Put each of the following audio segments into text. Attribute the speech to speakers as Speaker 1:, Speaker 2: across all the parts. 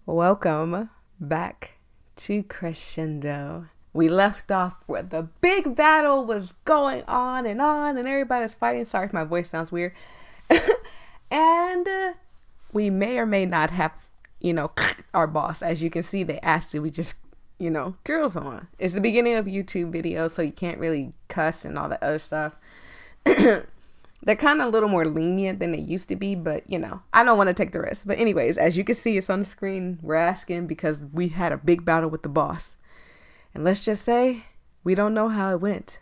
Speaker 1: Welcome back to Crescendo. We left off where the big battle was going on, and everybody was fighting. Sorry if my voice sounds weird. and we may or may not have, our boss. As you can see, they asked it. We just, girls on. It's the beginning of YouTube videos, so you can't really cuss and all that other stuff. They're kind of a little more lenient than they used to be, but I don't want to take the risk. But anyways, as you can see, it's on the screen. We're asking because we had a big battle with the boss. And let's just say, we don't know how it went.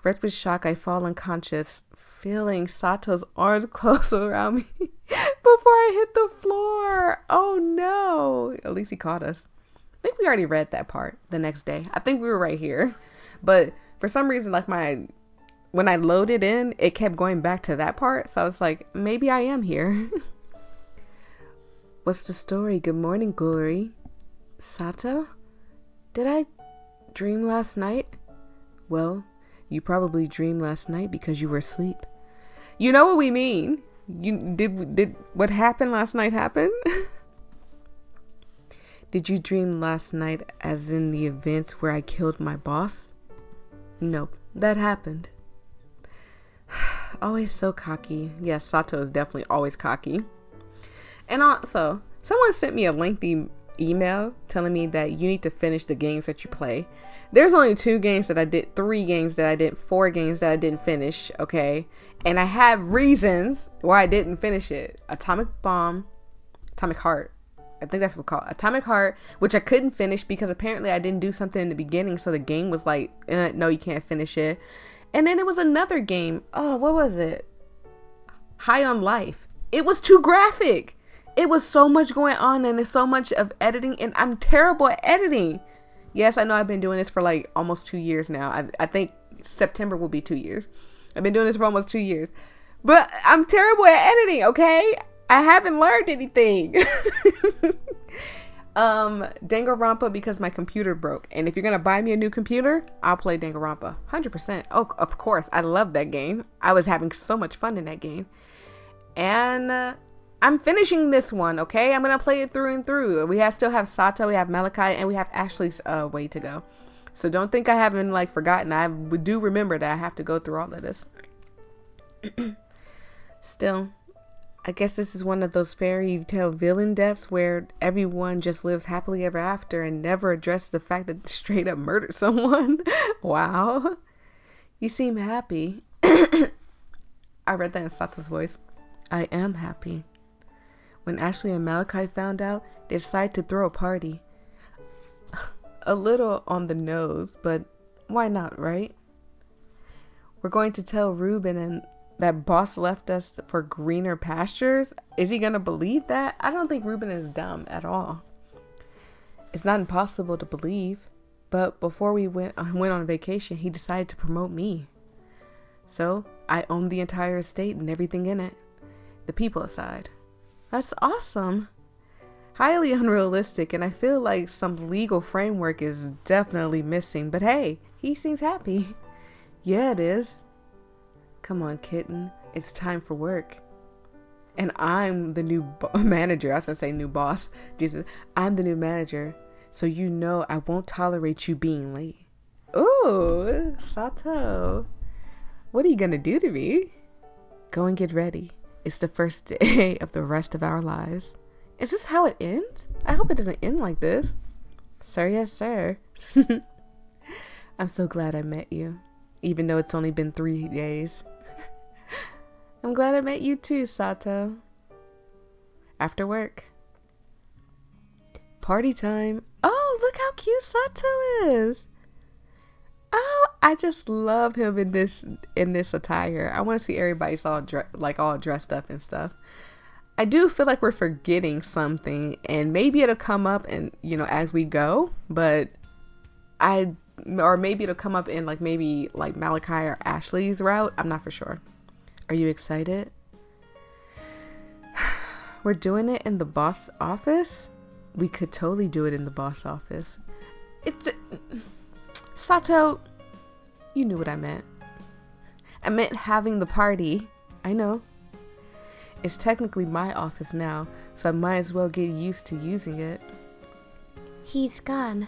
Speaker 1: Wrecked with shock, I fall unconscious, feeling Sato's arms close around me before I hit the floor. Oh no. At least he caught us. I think we already read that part the next day. I think we were right here. But for some reason, when I loaded in, it kept going back to that part. So I was like, maybe I am here. What's the story? Good morning, Glory. Sato? Did I dream last night? Well, you probably dreamed last night because you were asleep. You know what we mean. Did what happened last night happen? Did you dream last night as in the event where I killed my boss? Nope, that happened. Always so cocky. Yes, Sato is definitely always cocky. And also, someone sent me a lengthy email telling me that you need to finish the games that you play. There's only 2 games that I did, 3 games that I did, 4 games that I didn't finish, okay? And I have reasons why I didn't finish it. Atomic Heart. I think that's what it's called. Atomic Heart, which I couldn't finish because apparently I didn't do something in the beginning, so the game was like, no, you can't finish it. And then it was another game. Oh, what was it? High on Life. It was too graphic. It was so much going on and there's so much of editing, and I'm terrible at editing. Yes, I know I've been doing this for like almost 2 years now. I think September will be 2 years. I've been doing this for almost 2 years. But I'm terrible at editing, okay? I haven't learned anything. Danganronpa because my computer broke. And if you're gonna buy me a new computer, I'll play Danganronpa 100%. Oh, of course, I love that game. I was having so much fun in that game. And I'm finishing this one, okay? I'm gonna play it through and through. Still have Sato, we have Malachi, and we have Ashley's way to go. So don't think I haven't forgotten. I do remember that I have to go through all of this. Still, I guess this is one of those fairy tale villain deaths where everyone just lives happily ever after and never addresses the fact that they straight up murdered someone. Wow. You seem happy. I read that in Sato's voice. I am happy. When Ashley and Malachi found out, they decided to throw a party. A little on the nose, but why not, right? We're going to tell Ruben and that boss left us for greener pastures. Is he gonna believe that? I don't think Ruben is dumb at all. It's not impossible to believe, but before we went on vacation, he decided to promote me. So I own the entire estate and everything in it, the people aside. That's awesome. Highly unrealistic, and I feel like some legal framework is definitely missing, but hey, he seems happy. Yeah, it is. Come on, kitten. It's time for work. And I'm the new manager. I was going to say new boss. Jesus, I'm the new manager. So you know I won't tolerate you being late. Ooh, Sato. What are you going to do to me? Go and get ready. It's the first day of the rest of our lives. Is this how it ends? I hope it doesn't end like this. Sir, yes, sir. I'm so glad I met you, even though it's only been 3 days. I'm glad I met you too, Sato. After work. Party time. Oh, look how cute Sato is. Oh, I just love him in this attire. I want to see everybody all dressed up and stuff. I do feel like we're forgetting something, and maybe it'll come up and as we go, but maybe it'll come up in maybe Malachi or Ashley's route. I'm not for sure. Are you excited? We're doing it in the boss office? We could totally do it in the boss office. Sato, you knew what I meant. I meant having the party. I know. It's technically my office now, so I might as well get used to using it.
Speaker 2: He's gone.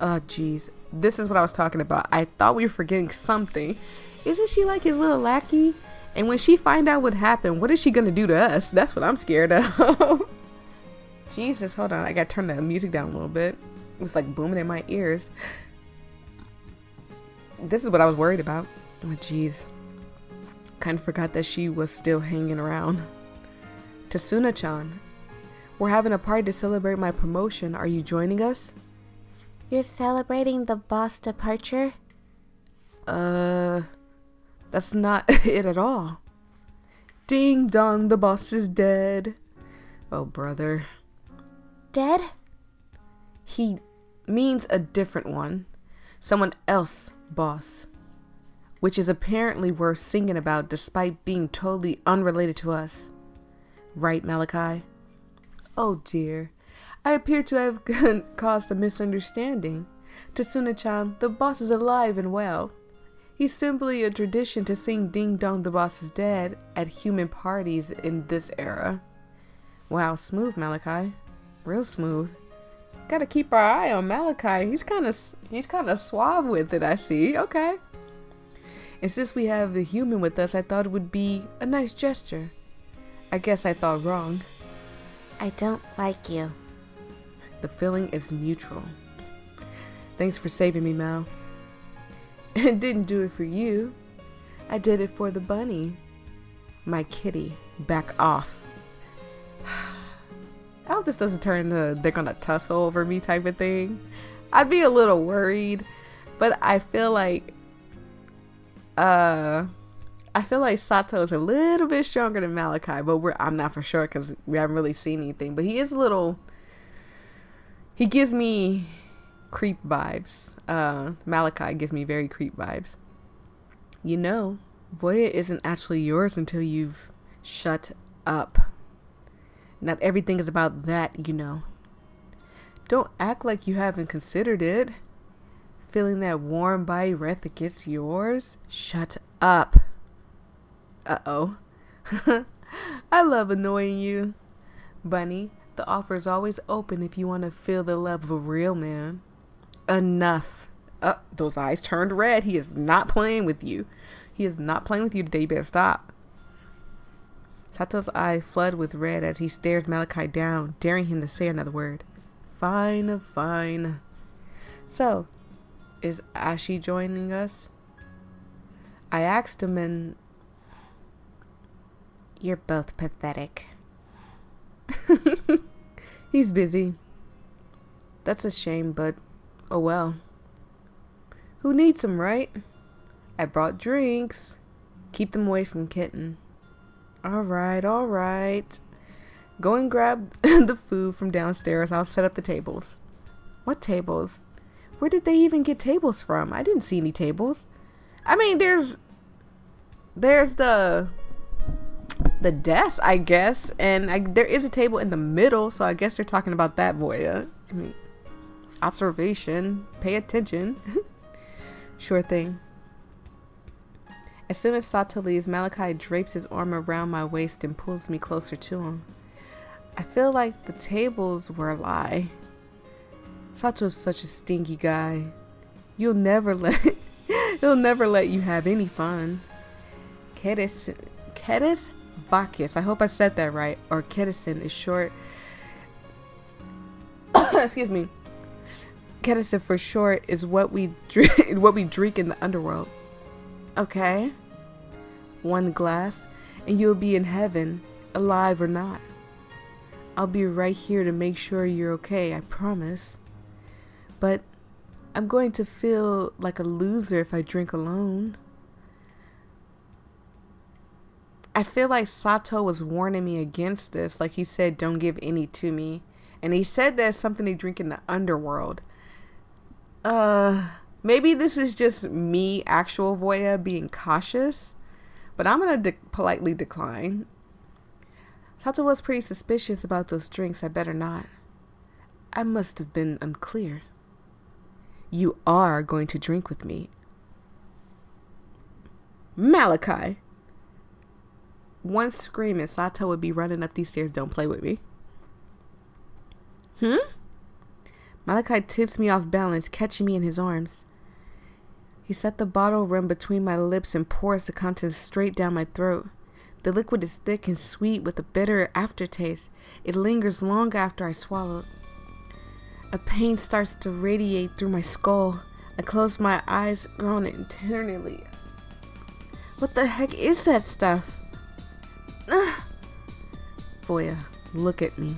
Speaker 1: Oh, jeez. This is what I was talking about. I thought we were forgetting something. Isn't she like his little lackey? And when she find out what happened, what is she gonna do to us? That's what I'm scared of. Jesus, hold on. I gotta turn the music down a little bit. It was like booming in my ears. This is what I was worried about. Oh, jeez. Kind of forgot that she was still hanging around. Tasuna-chan, we're having a party to celebrate my promotion. Are you joining us?
Speaker 2: You're celebrating the boss departure?
Speaker 1: That's not it at all. Ding dong, the boss is dead. Oh, brother.
Speaker 2: Dead?
Speaker 1: He means a different one. Someone else, boss. Which is apparently worth singing about despite being totally unrelated to us. Right, Malachi? Oh dear. I appear to have caused a misunderstanding. Tasuna-chan, the boss is alive and well. He's simply a tradition to sing Ding Dong the Boss is Dead at human parties in this era. Wow, smooth, Malachi. Real smooth. Gotta keep our eye on Malachi. He's kind of suave with it, I see. Okay. And since we have the human with us, I thought it would be a nice gesture. I guess I thought wrong.
Speaker 2: I don't like you.
Speaker 1: The feeling is mutual. Thanks for saving me, Mal. I didn't do it for you. I did it for the bunny. My kitty. Back off. I hope this doesn't turn into they're gonna tussle over me type of thing. I'd be a little worried, but I feel like Sato is a little bit stronger than Malachi, but I'm not for sure because we haven't really seen anything. But he is a little. He gives me creep vibes. Malachi gives me very creep vibes. You know, Voyia isn't actually yours until you've shut up. Not everything is about that, you know. Don't act like you haven't considered it. Feeling that warm body breath against yours? Shut up. Uh-oh. I love annoying you. Bunny, the offer is always open if you want to feel the love of a real man. Enough. Those eyes turned red. He is not playing with you. He is not playing with you today. You better stop. Sato's eye flood with red as he stares Malachi down, daring him to say another word. Fine, fine. So, is Ashi joining us? I asked him and...
Speaker 2: You're both pathetic.
Speaker 1: He's busy. That's a shame, but oh well. Who needs them, right? I brought drinks. Keep them away from Kitten. All right. Go and grab the food from downstairs. I'll set up the tables. What tables? Where did they even get tables from? I didn't see any tables. I mean, there's the desk, I guess, and there is a table in the middle, so I guess they're talking about that, Voyia. I mean, observation. Pay attention. Sure thing. As soon as Sato leaves, Malachi drapes his arm around my waist and pulls me closer to him. I feel like the tables were a lie. Sato's such a stingy guy. He'll never let you have any fun. Kedis Vakis, I hope I said that right, or Kedison is short. Excuse me. Kedison for short is what we drink in the underworld. Okay. One glass, and you'll be in heaven, alive or not. I'll be right here to make sure you're okay, I promise. But I'm going to feel like a loser if I drink alone. I feel like Sato was warning me against this. Like he said, don't give any to me. And he said that's something they drink in the underworld. Maybe this is just me, actual Voyia, being cautious. But I'm going to politely decline. Sato was pretty suspicious about those drinks. I better not. I must have been unclear. You are going to drink with me. Malachi. one scream and Sato would be running up these stairs. Don't play with me. Malachi tips me off balance, catching me in his arms. He set the bottle rim between my lips and pours the contents straight down my throat. The liquid is thick and sweet with a bitter aftertaste. It lingers long after I swallow. A pain starts to radiate through my skull. I close my eyes, groaning internally. What the heck is that stuff? Voyia, look at me.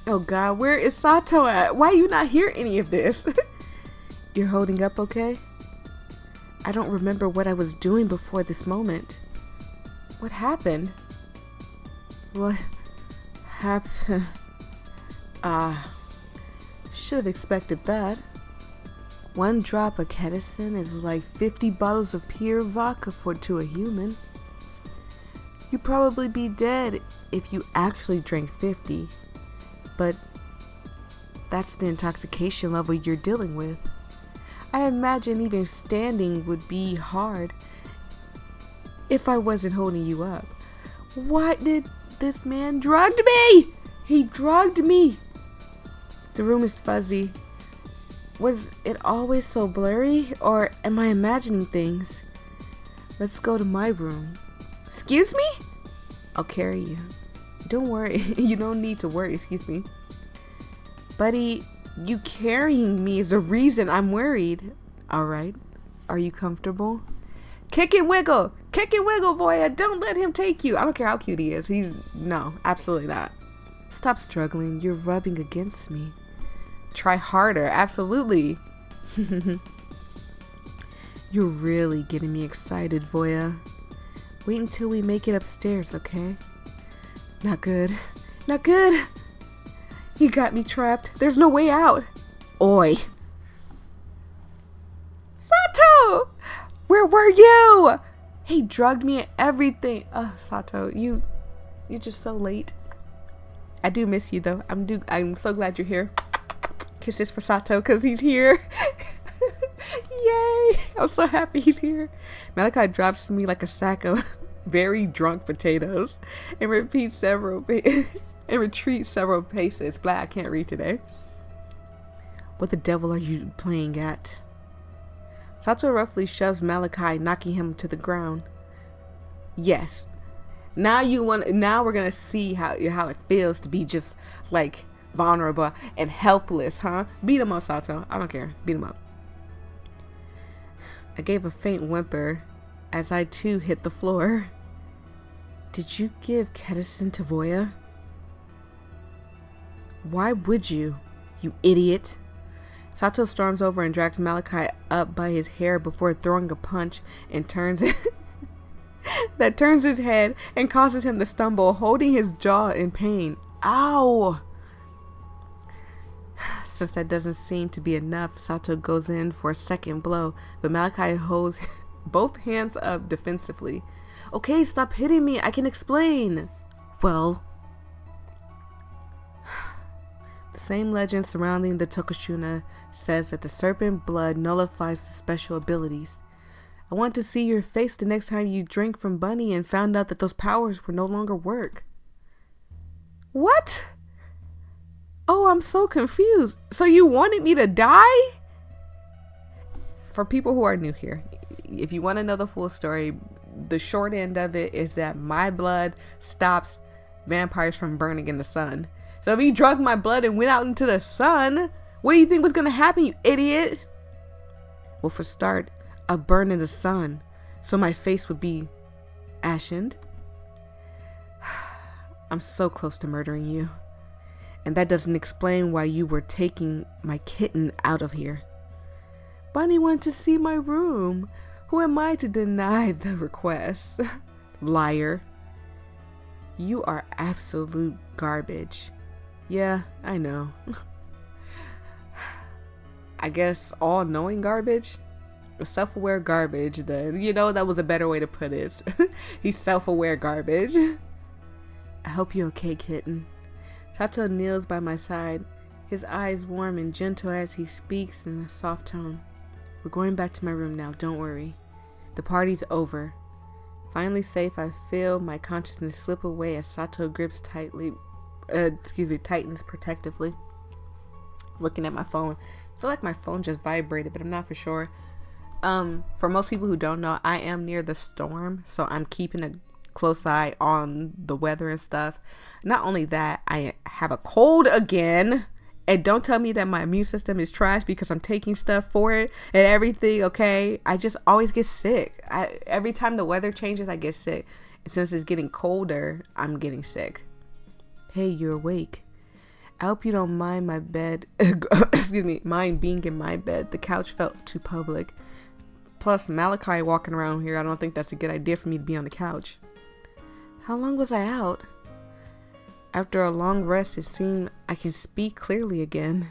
Speaker 1: Oh God, where is Sato at? Why you not hear any of this? You're holding up okay? I don't remember what I was doing before this moment. What happened? What happened? Should have expected that. One drop of ketamine is like 50 bottles of pure vodka to a human. You'd probably be dead if you actually drank 50. But that's the intoxication level you're dealing with. I imagine even standing would be hard if I wasn't holding you up. Why did this man drugged me? He drugged me. The room is fuzzy. Was it always so blurry, or am I imagining things? Let's go to my room. Excuse me? I'll carry you. Don't worry. You don't need to worry. Excuse me. Buddy, you carrying me is the reason I'm worried. Alright. Are you comfortable? Kick and wiggle. Kick and wiggle, Voyia. Don't let him take you. I don't care how cute he is. No, absolutely not. Stop struggling. You're rubbing against me. Try harder. Absolutely. You're really getting me excited, Voyia. Wait until we make it upstairs, okay? Not good. Not good. You got me trapped. There's no way out. Oi. Sato! Where were you? He drugged me and everything. Sato, you're just so late. I do miss you though. I'm so glad you're here. Kisses for Sato because he's here. Yay! I'm so happy he's here. Malachi drops me like a sack of very drunk potatoes and retreats several paces. Blah, I can't read today. What the devil are you playing at? Sato roughly shoves Malachi, knocking him to the ground. Yes. Now we're gonna see how it feels to be just like vulnerable and helpless, huh? Beat him up, Sato. I don't care. Beat him up. I gave a faint whimper as I too hit the floor. Did you give ketamine to Voyia? Why would you idiot? Sato storms over and drags Malachi up by his hair before throwing a punch and turns his head and causes him to stumble, holding his jaw in pain. Ow! Since that doesn't seem to be enough, Sato goes in for a second blow, but Malachi holds both hands up defensively. Okay, stop hitting me. I can explain. Well, the same legend surrounding the Tokushuna says that the serpent blood nullifies the special abilities. I want to see your face the next time you drank from Bunny and found out that those powers would no longer work. What? Oh, I'm so confused. So you wanted me to die? For people who are new here, if you want to know the full story, the short end of it is that my blood stops vampires from burning in the sun. So if he drunk my blood and went out into the sun, what do you think was going to happen, you idiot? Well, for start, I burned in the sun, so my face would be ashened. I'm so close to murdering you. And that doesn't explain why you were taking my kitten out of here. Bunny wanted to see my room. Who am I to deny the request? Liar. You are absolute garbage. Yeah, I know. I guess all-knowing garbage? Self-aware garbage, then. You know, that was a better way to put it. He's self-aware garbage. I hope you're okay, kitten. Sato kneels by my side, his eyes warm and gentle as he speaks in a soft tone. We're going back to my room now, don't worry. The party's over. Finally safe, I feel my consciousness slip away as Sato grips tightens protectively. Looking at my phone. I feel like my phone just vibrated, but I'm not for sure. For most people who don't know, I am near the storm, so I'm keeping a close eye on the weather and stuff. Not only that, I have a cold again. And don't tell me that my immune system is trash because I'm taking stuff for it and everything, okay? I just always get sick. Every time the weather changes, I get sick. And since it's getting colder, I'm getting sick. Hey, you're awake. I hope you don't mind my bed. Mind being in my bed. The couch felt too public. Plus, Malachi walking around here, I don't think that's a good idea for me to be on the couch. How long was I out? After a long rest, it seemed I can speak clearly again.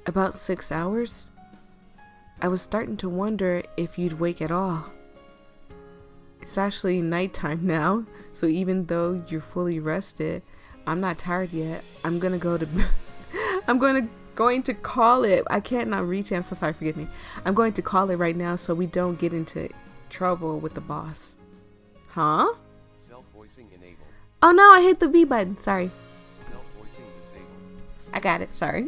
Speaker 1: About 6 hours? I was starting to wonder if you'd wake at all. It's actually nighttime now, so even though you're fully rested, I'm not tired yet. I'm going to call it. I can't not reach it. I'm so sorry, forgive me. I'm going to call it right now so we don't get into trouble with the boss. Huh?
Speaker 3: Self-voicing enabled.
Speaker 1: Oh no, I hit the V button. Sorry.
Speaker 3: Self-voicing disabled.
Speaker 1: I got it. Sorry.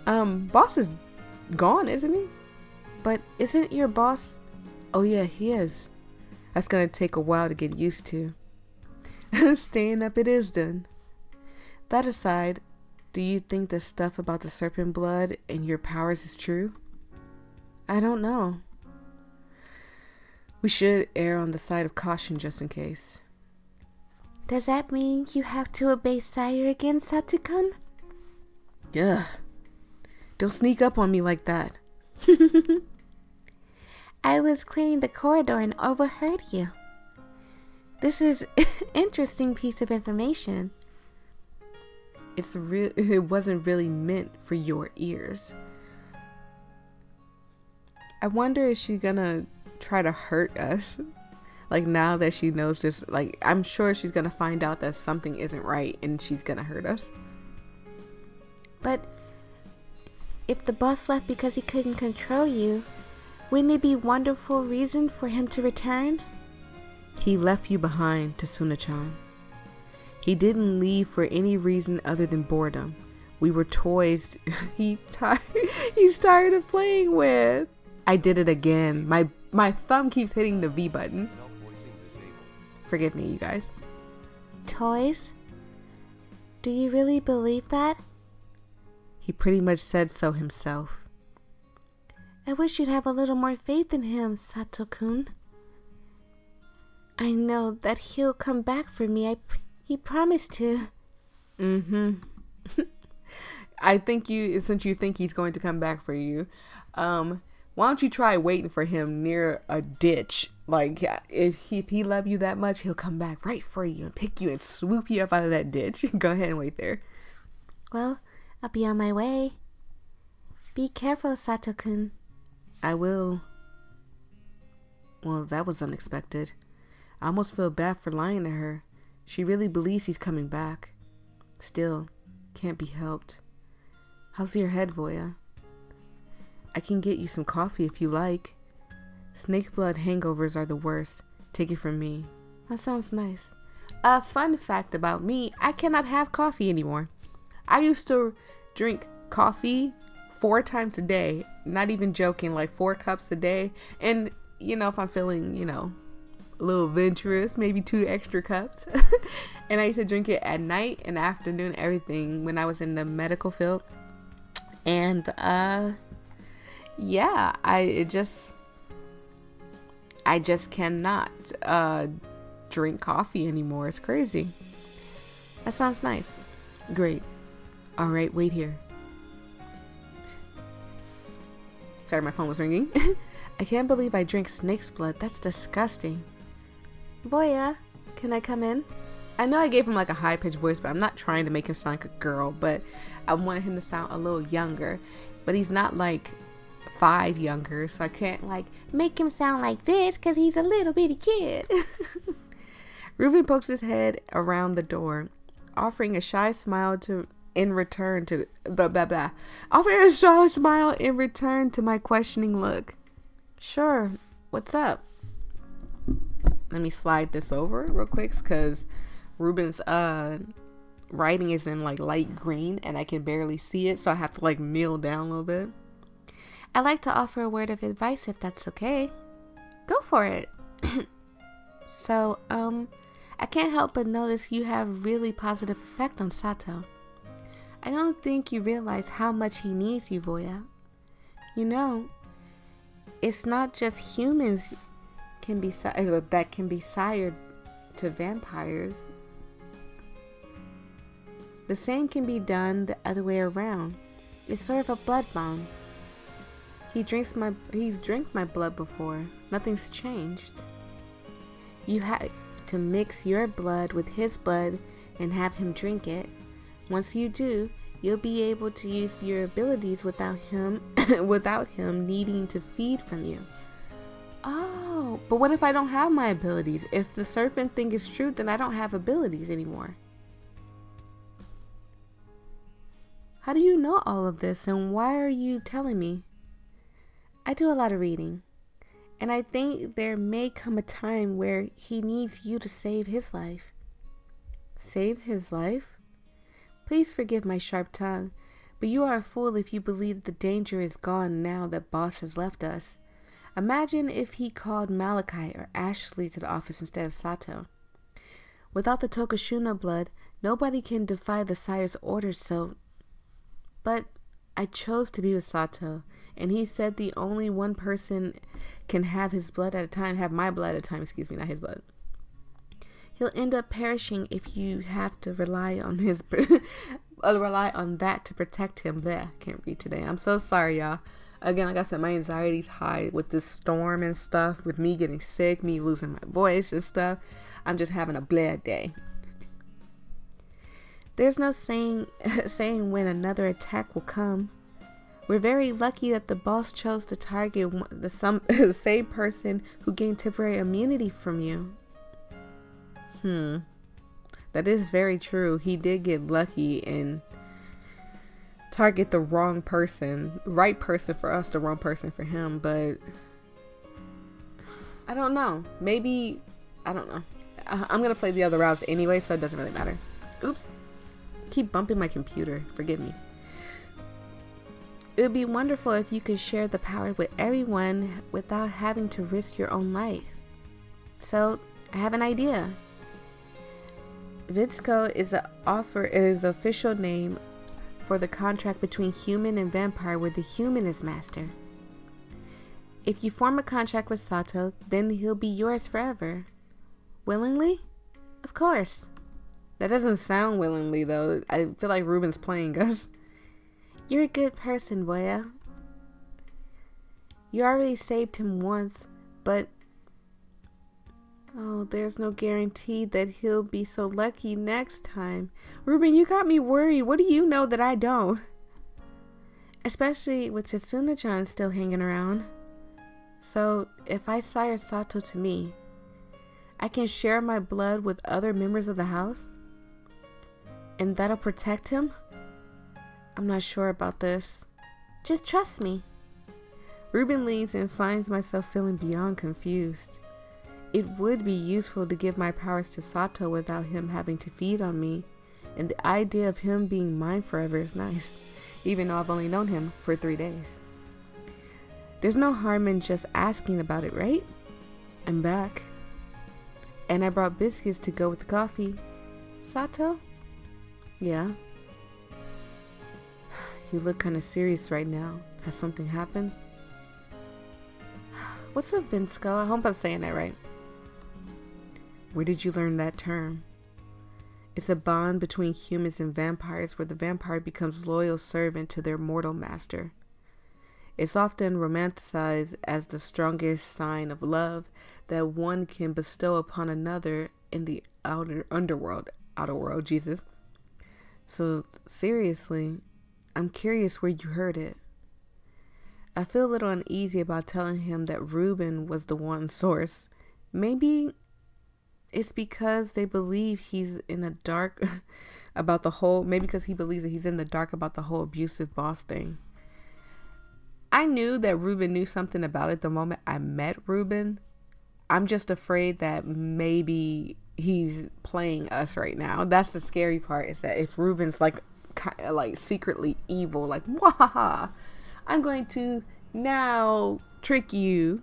Speaker 1: Boss is gone, isn't he? But isn't your boss? Oh yeah, he is. That's gonna take a while to get used to. Staying up it is then. That aside, do you think the stuff about the serpent blood and your powers is true? I don't know. We should err on the side of caution just in case.
Speaker 2: Does that mean you have to obey Sire again, Sato-kun?
Speaker 1: Ugh. Don't sneak up on me like that.
Speaker 2: I was clearing the corridor and overheard you. This is an interesting piece of information.
Speaker 1: It wasn't really meant for your ears. I wonder if she's gonna try to hurt us. Like now that she knows this, like I'm sure she's gonna find out that something isn't right and she's gonna hurt us.
Speaker 2: But if the boss left because he couldn't control you, wouldn't it be a wonderful reason for him to return?
Speaker 1: He left you behind, Tsuna-chan. He didn't leave for any reason other than boredom. We were toys he's tired of playing with. I did it again. My thumb keeps hitting the V button. Forgive me, you guys.
Speaker 2: Toys? Do you really believe that?
Speaker 1: He pretty much said so himself.
Speaker 2: I wish you'd have a little more faith in him, Sato-kun. I know that he'll come back for me. He promised to.
Speaker 1: I think since you think he's going to come back for you, why don't you try waiting for him near a ditch? Like, if he love you that much, he'll come back right for you and pick you and swoop you up out of that ditch. Go ahead and wait there.
Speaker 2: Well, I'll be on my way. Be careful, Sato-kun.
Speaker 1: I will. Well, that was unexpected. I almost feel bad for lying to her. She really believes he's coming back. Still, can't be helped. How's your head, Voyia? I can get you some coffee if you like. Snake blood hangovers are the worst. Take it from me. That sounds nice. A fun fact about me, I cannot have coffee anymore. I used to drink coffee 4 times a day. Not even joking, like 4 cups a day. And, if I'm feeling, a little adventurous, maybe 2 extra cups. And I used to drink it at night and afternoon, everything, when I was in the medical field. And, yeah, I just cannot drink coffee anymore. It's crazy. That sounds nice. Great. All right, wait here. Sorry, my phone was ringing. I can't believe I drink snake's blood. That's disgusting. Voyia, can I come in? I know I gave him like a high-pitched voice, but I'm not trying to make him sound like a girl, but I wanted him to sound a little younger. But he's not like 5 younger, so I can't like make him sound like this because he's a little bitty kid. Reuben pokes his head around the door, offering a shy smile in return to my questioning look. Sure, what's up? let me slide this over real quick because Ruben's writing is in like light green and I can barely see it, so I have to like kneel down a little bit.
Speaker 2: I'd like to offer a word of advice if that's okay. Go for it. So, I can't help but notice you have really positive effect on Sato. I don't think you realize how much he needs you, Voyia. You know, it's not just humans that can be sired to vampires. The same can be done the other way around. It's sort of a blood bond. He's drank my blood before. Nothing's changed. You have to mix your blood with his blood and have him drink it. Once you do, you'll be able to use your abilities without him needing to feed from you.
Speaker 1: Oh, but what if I don't have my abilities? If the serpent thing is true, then I don't have abilities anymore. How do you know all of this, and why are you telling me?
Speaker 2: I do a lot of reading, and I think there may come a time where he needs you to save his life.
Speaker 1: Save his life?
Speaker 2: Please forgive my sharp tongue, but you are a fool if you believe the danger is gone now that Boss has left us. Imagine if he called Malachi or Ashley to the office instead of Sato. Without the Tokushuna blood, nobody can defy the sire's orders, so... But I chose to be with Sato, and he said the only one person can have my blood at a time, not his blood. He'll end up perishing if you have to rely on that to protect him. There, can't read today. I'm so sorry, y'all. Again, like I said, my anxiety's high with this storm and stuff, with me getting sick, me losing my voice and stuff. I'm just having a bad day. There's no saying when another attack will come. We're very lucky that the boss chose to target the same person who gained temporary immunity from you.
Speaker 1: That is very true. He did get lucky and target the wrong person. Right person for us, the wrong person for him. But I don't know. Maybe, I don't know. I'm going to play the other routes anyway, so it doesn't really matter. Oops. Keep bumping my computer. Forgive me.
Speaker 2: It would be wonderful if you could share the power with everyone without having to risk your own life. So, I have an idea. Vitsko is the official name for the contract between human and vampire where the human is master. If you form a contract with Sato, then he'll be yours forever. Willingly? Of course.
Speaker 1: That doesn't sound willingly, though. I feel like Ruben's playing us.
Speaker 2: You're a good person, Voyia. You already saved him once, but... Oh, there's no guarantee that he'll be so lucky next time.
Speaker 1: Ruben, you got me worried. What do you know that I don't?
Speaker 2: Especially with Tsuna-chan still hanging around. So, if I sire Sato to me, I can share my blood with other members of the house? And that'll protect him? I'm not sure about this. Just trust me.
Speaker 1: Ruben leaves and finds myself feeling beyond confused. It would be useful to give my powers to Sato without him having to feed on me, and the idea of him being mine forever is nice, even though I've only known him for 3 days. There's no harm in just asking about it, right? I'm back. And I brought biscuits to go with the coffee.
Speaker 2: Sato?
Speaker 1: Yeah? You look kind of serious right now. Has something happened?
Speaker 2: What's up, Vinsko? I hope I'm saying that right.
Speaker 1: Where did you learn that term? It's a bond between humans and vampires where the vampire becomes loyal servant to their mortal master. It's often romanticized as the strongest sign of love that one can bestow upon another in the outer world, Jesus. So, seriously, I'm curious where you heard it. I feel a little uneasy about telling him that Ruben was the one source. Maybe it's because they believe he's in the dark about the whole, maybe because he believes that he's in the dark about the whole abusive boss thing. I knew that Ruben knew something about it the moment I met Ruben. I'm just afraid that maybe he's playing us right now. That's the scary part, is that if Ruben's like kind of like secretly evil, like, wahaha, I'm going to now trick you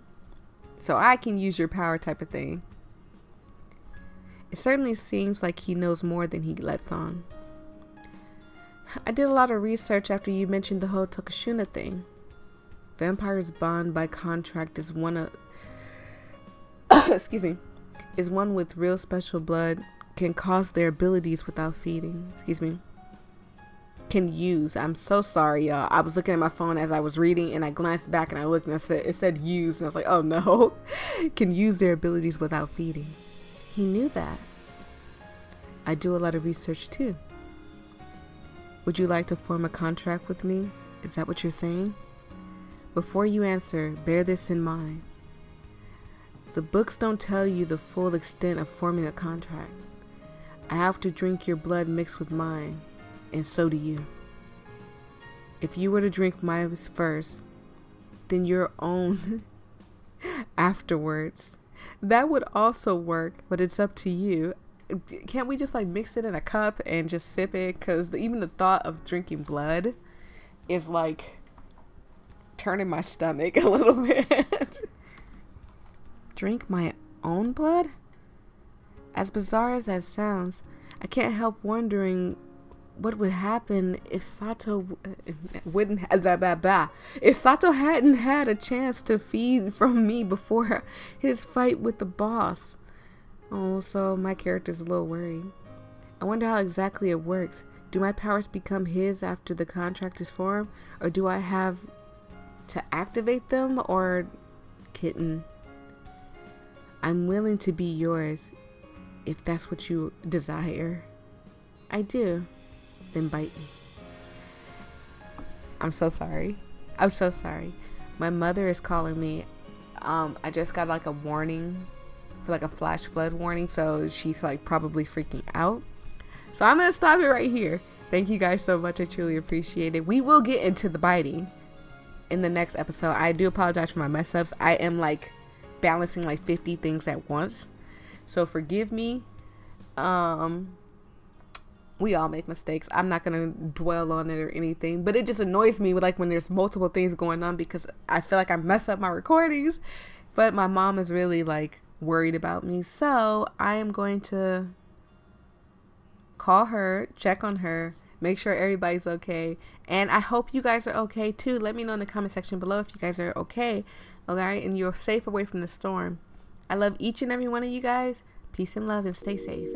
Speaker 1: so I can use your power type of thing. It certainly seems like he knows more than he lets on. I did a lot of research after you mentioned the whole Tokashuna thing. Vampires bond by contract is one of excuse me, is one with real special blood, can cause their abilities without feeding. Can use. I'm so sorry, y'all. I was looking at my phone as I was reading, and I glanced back and I looked and it said use, and I was like, oh no. Can use their abilities without feeding. He knew that. I do a lot of research too. Would you like to form a contract with me? Is that what you're saying? Before you answer, bear this in mind. The books don't tell you the full extent of forming a contract. I have to drink your blood mixed with mine, and so do you. If you were to drink mine first, then your own afterwards. That would also work, but it's up to you. Can't we just like mix it in a cup and just sip it? Because even the thought of drinking blood is like turning my stomach a little bit. Drink my own blood? As bizarre as that sounds, I can't help wondering what would happen if Sato if Sato hadn't had a chance to feed from me before his fight with the boss. Oh, so my character's a little worried. I wonder how exactly it works. Do my powers become his after the contract is formed, or do I have to activate them, or kitten? I'm willing to be yours if that's what you desire. I do. Then bite me. I'm so sorry. My mother is calling me. I just got like a warning for like a flash flood warning, so she's like probably freaking out. So I'm gonna stop it right here. Thank you guys so much. I truly appreciate it. We will get into the biting in the next episode. I do apologize for my mess ups. I am like balancing like 50 things at once, so forgive me. We all make mistakes. I'm not gonna dwell on it or anything, but it just annoys me with like when there's multiple things going on, because I feel like I mess up my recordings. But my mom is really like worried about me, so I am going to call her, check on her, make sure everybody's okay, and I hope you guys are okay too. Let me know in the comment section below if you guys are okay, alright, and you're safe away from the storm. I love each and every one of you guys. Peace and love, and stay safe.